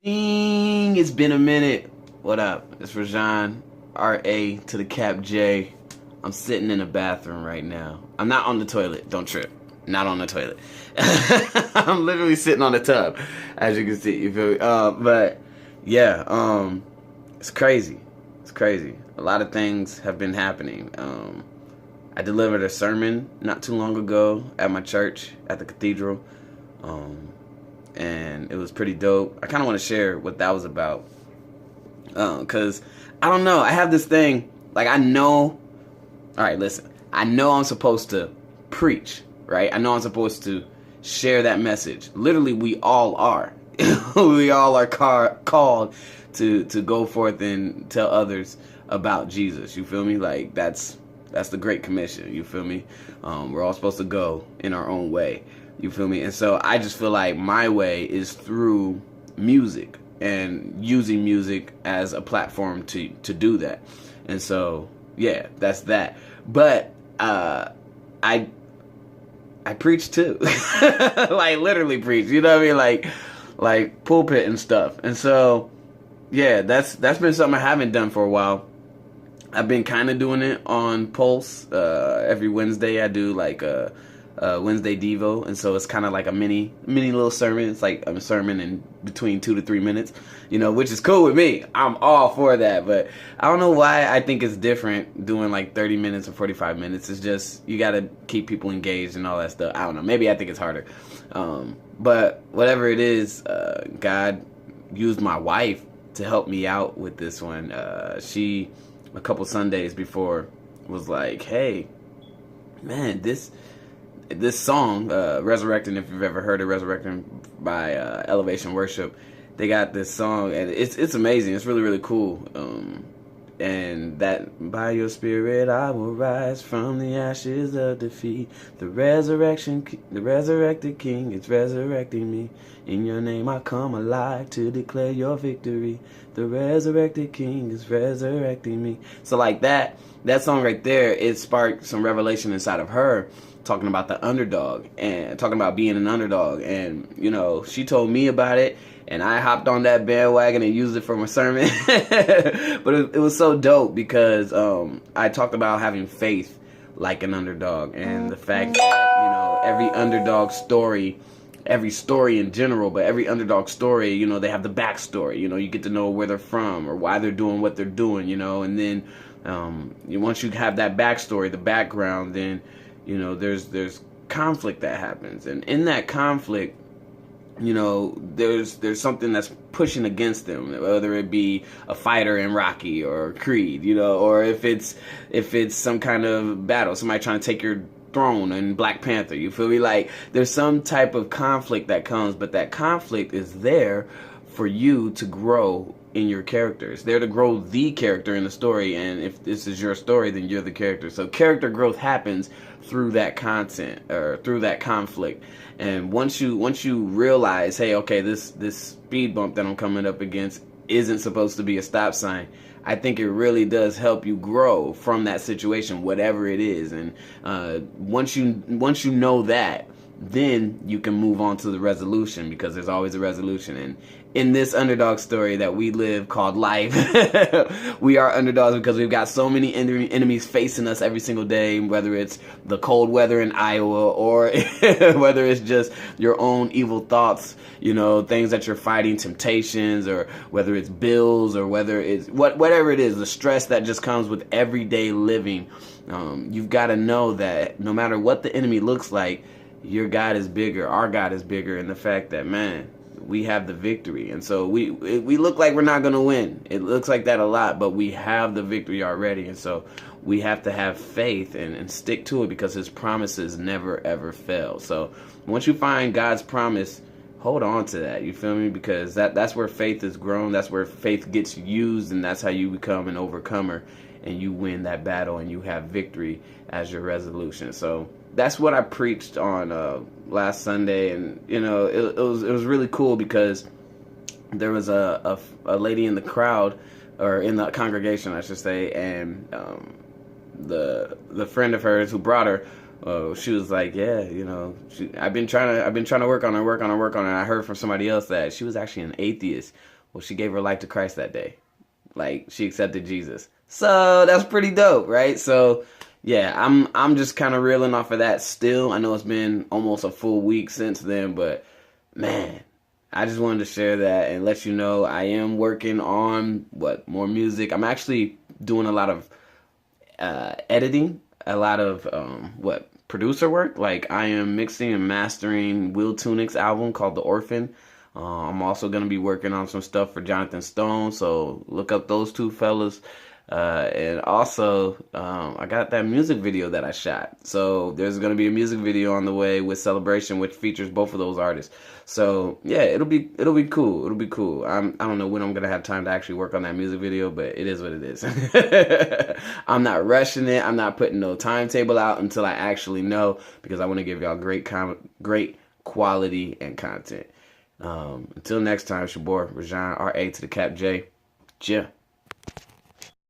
Ding! It's been a minute. What up? It's Rajan, R.A. to the Cap J. I'm sitting in a bathroom right now. I'm not on the toilet. Don't trip. Not on the toilet. I'm literally sitting on the tub, as you can see. You feel me? But yeah, it's crazy. It's crazy. A lot of things have been happening. I delivered a sermon not too long ago at my church at the cathedral. And it was pretty dope. I kind of want to share what that was about. Because, I don't know, I have this thing, like I know, alright, listen, I know I'm supposed to preach, right? I know I'm supposed to share that message. Literally, we all are. We all are called to go forth and tell others about Jesus. You feel me? Like, that's the Great Commission. You feel me? We're all supposed to go in our own way. You feel me? And so I just feel like my way is through music and using music as a platform to do that. And so, yeah, that's that. But I preach too. Like literally preach. You know what I mean? Like pulpit and stuff. And so, yeah, that's been something I haven't done for a while. I've been kind of doing it on Pulse. Every Wednesday I do like a Wednesday Devo, and so it's kind of like a mini little sermon. It's like a sermon in between 2 to 3 minutes, you know, which is cool with me. I'm all for that, but I don't know why I think it's different doing like 30 minutes or 45 minutes. It's just, you got to keep people engaged and all that stuff. I don't know. Maybe I think it's harder. But whatever it is, God used my wife to help me out with this one. She, a couple Sundays before, was like, hey, man, this song, Resurrecting, if you've ever heard of Resurrecting by Elevation Worship, they got this song, and it's amazing. It's really, really cool. And that, by your spirit I will rise from the ashes of defeat. The resurrected King is resurrecting me. In your name I come alive to declare your victory. The resurrected King is resurrecting me. So like that song right there, it sparked some revelation inside of her, talking about the underdog and talking about being an underdog. And, you know, she told me about it, and I hopped on that bandwagon and used it for my sermon. But it was so dope because I talked about having faith like an underdog, and the fact that, you know, every underdog story, every story in general, but every underdog story, you know, they have the backstory. You know, you get to know where they're from or why they're doing what they're doing, you know. And then once you have that backstory, the background, then, you know, there's conflict that happens. And in that conflict, you know, there's something that's pushing against them, whether it be a fighter in Rocky or Creed, you know, or if it's some kind of battle, somebody trying to take your throne in Black Panther. You feel me? Like, there's some type of conflict that comes, but that conflict is there for you to grow in your character. It's there to grow the character in the story, and if this is your story, then you're the character. So character growth happens through that content, or through that conflict. And once you realize, hey, okay, this speed bump that I'm coming up against isn't supposed to be a stop sign, I think it really does help you grow from that situation, whatever it is. And once you know that, then you can move on to the resolution, because there's always a resolution. And in this underdog story that we live called life, we are underdogs because we've got so many enemies facing us every single day, whether it's the cold weather in Iowa or whether it's just your own evil thoughts, you know, things that you're fighting, temptations, or whether it's bills, or whether it's whatever it is, the stress that just comes with everyday living. You've got to know that no matter what the enemy looks like, your God is bigger, our God is bigger, and the fact that, man, we have the victory. And so we look like we're not going to win. It looks like that a lot, but we have the victory already. And so we have to have faith and stick to it, because his promises never, ever fail. So once you find God's promise, hold on to that. You feel me? Because that's where faith is grown. That's where faith gets used, and that's how you become an overcomer, and you win that battle, and you have victory as your resolution. So that's what I preached on last Sunday, and you know, it was really cool, because there was a lady in the crowd, or in the congregation, I should say, and the friend of hers who brought her She was like, yeah, I've been trying to work on it. And I heard from somebody else that she was actually an atheist. Well, she gave her life to Christ that day. Like, she accepted Jesus. So that's pretty dope, right? So yeah, I'm just kind of reeling off of that still. I know it's been almost a full week since then, but man, I just wanted to share that and let you know I am working on more music. I'm actually doing a lot of editing, a lot of producer work. Like, I am mixing and mastering Will Tunic's album called The Orphan. I'm also going to be working on some stuff for Jonathan Stone, so look up those two fellas. And also, I got that music video that I shot. So there's going to be a music video on the way with Celebration, which features both of those artists. So yeah, it'll be cool. It'll be cool. I don't know when I'm going to have time to actually work on that music video, but it is what it is. I'm not rushing it. I'm not putting no timetable out until I actually know, because I want to give y'all great quality and content. Until next time, it's your boy Rajan, R.A. to the Cap J. Yeah.